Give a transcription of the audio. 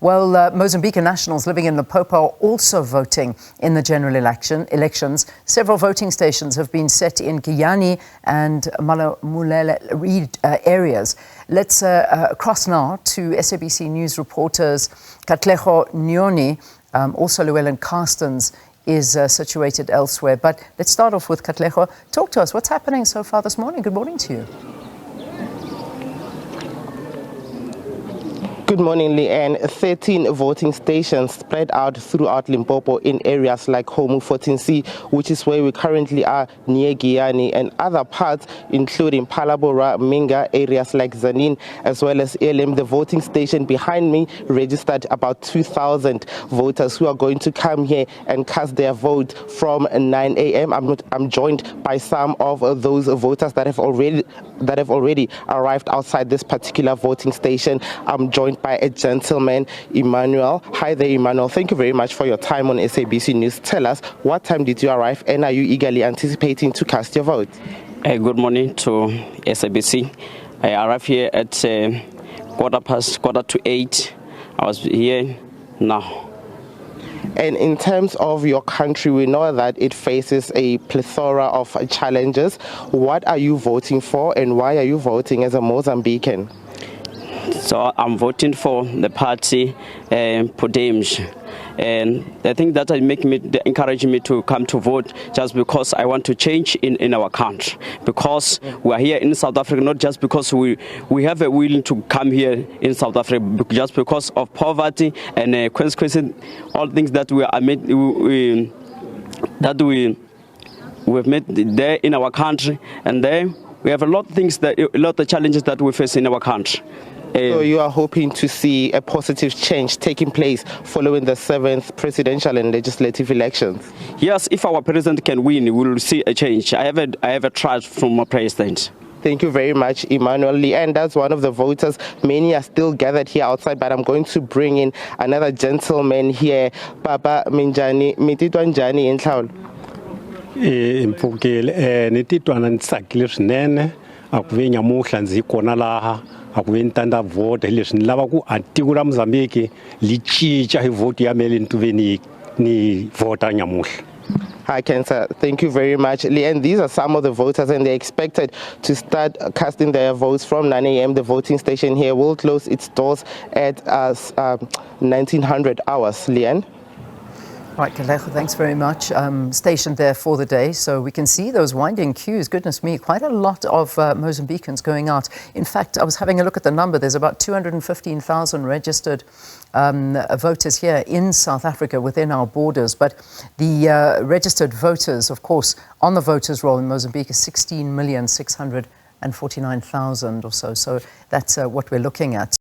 Well, Mozambican nationals living in Limpopo are also voting in the general elections. Several voting stations have been set in Giyani and Malamule areas. Let's cross now to SABC News reporters Katlego, Nyoni, also Llewellyn, Carstens is situated elsewhere. But let's start off with Katlego. Talk to us. What's happening so far this morning? Good morning to you. Good morning, Leanne. 13 voting stations spread out throughout Limpopo in areas like Homu 14C, which is where we currently are, near Giyani, and other parts, including Palabora, Minga, areas like Zanin, as well as Llewellyn. The voting station behind me registered about 2,000 voters who are going to come here and cast their vote from 9 a.m. I'm joined by some of those voters that have already arrived outside this particular voting station. I'm joined by a gentleman, Emmanuel. Hi there, Emmanuel. Thank you very much for your time on SABC News. Tell us, what time did you arrive and are you eagerly anticipating to cast your vote? Good morning to SABC. I arrived here at quarter to 8. I was here now. And in terms of your country, we know that it faces a plethora of challenges. What are you voting for and why are you voting as a Mozambican? So I'm voting for the party Podemos, and I think that encourage me to come to vote just because I want to change in our country, because we are here in South Africa not just because we have a will to come here in South Africa, just because of poverty and consequences, all things that we've made there in our country, and there we have a lot of challenges that we face in our country. So you are hoping to see a positive change taking place following the 7th presidential and legislative elections? Yes, if our president can win, we will see a change. I have a trust from our president. Thank you very much, Emmanuel. And that's one of the voters. Many are still gathered here outside, but I'm going to bring in another gentleman here. Papa Minjani, mititwa njani enhlawulo? Mpfukile nititwa nditsakile swinene akuve nyamuhla ndzi kona laha akuve ntanda vote leswi ni lava ku tiko ra Mozambique li cinca hi vote ya mele ntuveni ni vota nyamuhla. Hi, Cancer. Thank you very much. And these are some of the voters, and they're expected to start casting their votes from 9 a.m. The voting station here will close its doors at 1900 hours. Leanne? Right, Katlego, thanks very much. Stationed there for the day, so we can see those winding queues. Goodness me, quite a lot of Mozambicans going out. In fact, I was having a look at the number. There's about 215,000 registered voters here in South Africa within our borders. But the registered voters, of course, on the voters roll in Mozambique is 16,649,000 or so. So that's what we're looking at.